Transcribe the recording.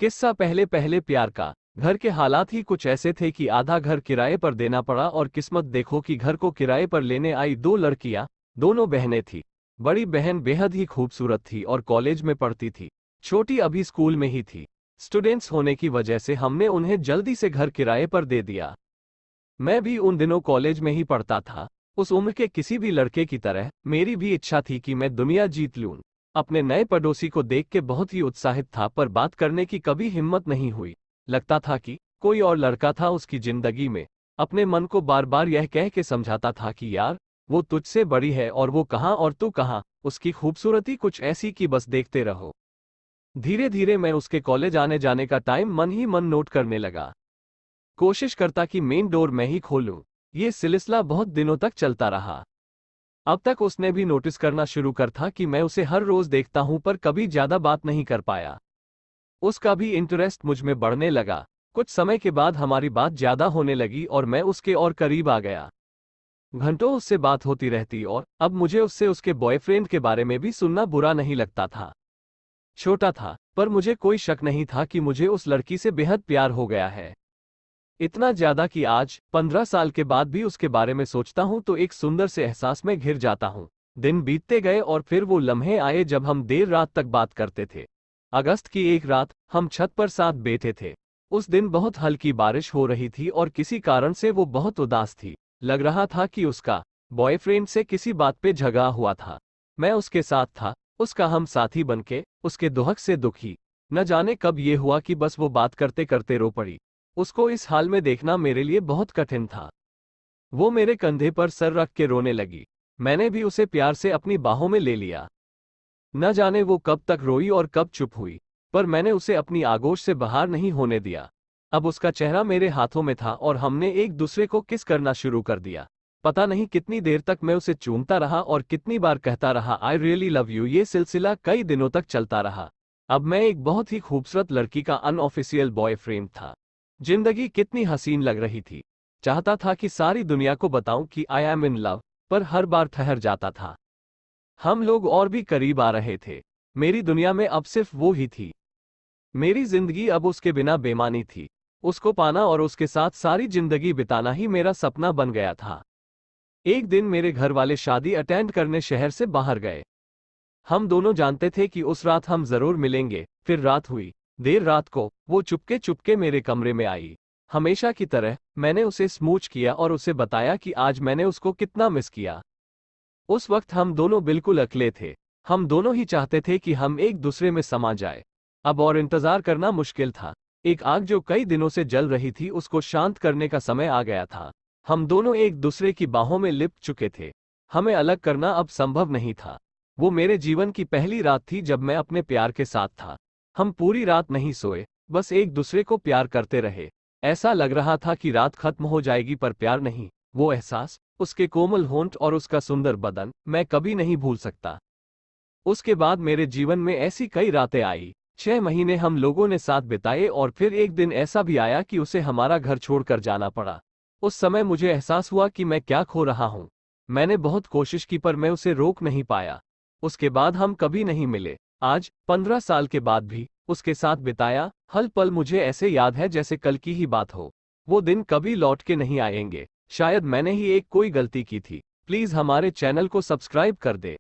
किस्सा पहले पहले प्यार का। घर के हालात ही कुछ ऐसे थे कि आधा घर किराए पर देना पड़ा और किस्मत देखो कि घर को किराए पर लेने आई दो लड़कियां, दोनों बहनें थी। बड़ी बहन बेहद ही खूबसूरत थी और कॉलेज में पढ़ती थी। छोटी अभी स्कूल में ही थी। स्टूडेंट्स होने की वजह से हमने उन्हें जल्दी से घर किराए पर दे दिया। मैं भी उन दिनों कॉलेज में ही पढ़ता था। उस उम्र के किसी भी लड़के की तरह मेरी भी इच्छा थी कि मैं दुनिया जीत लूं। अपने नए पड़ोसी को देख के बहुत ही उत्साहित था, पर बात करने की कभी हिम्मत नहीं हुई। लगता था कि कोई और लड़का था उसकी जिंदगी में। अपने मन को बार बार यह कह के समझाता था कि यार, वो तुझसे बड़ी है और वो कहाँ और तू कहाँ। उसकी खूबसूरती कुछ ऐसी कि बस देखते रहो। धीरे धीरे मैं उसके कॉलेज आने जाने का टाइम मन ही मन नोट करने लगा। कोशिश करता कि मेन डोर मैं ही खोलूं। ये सिलसिला बहुत दिनों तक चलता रहा। अब तक उसने भी नोटिस करना शुरू कर था कि मैं उसे हर रोज देखता हूं, पर कभी ज्यादा बात नहीं कर पाया। उसका भी इंटरेस्ट मुझ में बढ़ने लगा। कुछ समय के बाद हमारी बात ज्यादा होने लगी और मैं उसके और करीब आ गया। घंटों उससे बात होती रहती और अब मुझे उससे उसके बॉयफ्रेंड के बारे में भी सुनना बुरा नहीं लगता था। छोटा था, पर मुझे कोई शक नहीं था कि मुझे उस लड़की से बेहद प्यार हो गया है। इतना ज्यादा कि आज 15 साल के बाद भी उसके बारे में सोचता हूं तो एक सुंदर से एहसास में घिर जाता हूं। दिन बीतते गए और फिर वो लम्हे आए जब हम देर रात तक बात करते थे। अगस्त की एक रात हम छत पर साथ बैठे थे। उस दिन बहुत हल्की बारिश हो रही थी और किसी कारण से वो बहुत उदास थी। लग रहा था कि उसका बॉयफ्रेंड से किसी बात पे झगड़ा हुआ था। मैं उसके साथ था, उसका हम साथी बनके, उसके दुहक से दुखी। न जाने कब ये हुआ कि बस वो बात करते करते रो पड़ी। उसको इस हाल में देखना मेरे लिए बहुत कठिन था। वो मेरे कंधे पर सर रख के रोने लगी। मैंने भी उसे प्यार से अपनी बाहों में ले लिया। न जाने वो कब तक रोई और कब चुप हुई, पर मैंने उसे अपनी आगोश से बाहर नहीं होने दिया। अब उसका चेहरा मेरे हाथों में था और हमने एक दूसरे को किस करना शुरू कर दिया। पता नहीं कितनी देर तक मैं उसे चूमता रहा और कितनी बार कहता रहा आई रियली लव यू। ये सिलसिला कई दिनों तक चलता रहा। अब मैं एक बहुत ही खूबसूरत लड़की का अनऑफिशियल बॉयफ्रेंड था। जिंदगी कितनी हसीन लग रही थी। चाहता था कि सारी दुनिया को बताऊं कि आई एम इन लव, पर हर बार ठहर जाता था। हम लोग और भी करीब आ रहे थे। मेरी दुनिया में अब सिर्फ वो ही थी। मेरी जिंदगी अब उसके बिना बेमानी थी। उसको पाना और उसके साथ सारी जिंदगी बिताना ही मेरा सपना बन गया था। एक दिन मेरे घर वाले शादी अटेंड करने शहर से बाहर गए। हम दोनों जानते थे कि उस रात हम जरूर मिलेंगे। फिर रात हुई। देर रात को वो चुपके चुपके मेरे कमरे में आई। हमेशा की तरह मैंने उसे स्मूच किया और उसे बताया कि आज मैंने उसको कितना मिस किया। उस वक्त हम दोनों बिल्कुल अकेले थे। हम दोनों ही चाहते थे कि हम एक दूसरे में समा जाए। अब और इंतजार करना मुश्किल था। एक आग जो कई दिनों से जल रही थी, उसको शांत करने का समय आ गया था। हम दोनों एक दूसरे की बाहों में लिपट चुके थे। हमें अलग करना अब संभव नहीं था। वो मेरे जीवन की पहली रात थी जब मैं अपने प्यार के साथ था। हम पूरी रात नहीं सोए, बस एक दूसरे को प्यार करते रहे। ऐसा लग रहा था कि रात खत्म हो जाएगी, पर प्यार नहीं। वो एहसास, उसके कोमल होंठ और उसका सुंदर बदन मैं कभी नहीं भूल सकता। उसके बाद मेरे जीवन में ऐसी कई रातें आई। 6 महीने हम लोगों ने साथ बिताए और फिर एक दिन ऐसा भी आया कि उसे हमारा घर छोड़कर जाना पड़ा। उस समय मुझे एहसास हुआ कि मैं क्या खो रहा हूँ। मैंने बहुत कोशिश की, पर मैं उसे रोक नहीं पाया। उसके बाद हम कभी नहीं मिले। आज 15 साल के बाद भी उसके साथ बिताया हर पल मुझे ऐसे याद है जैसे कल की ही बात हो। वो दिन कभी लौट के नहीं आएंगे। शायद मैंने ही एक कोई गलती की थी। प्लीज हमारे चैनल को सब्सक्राइब कर दे।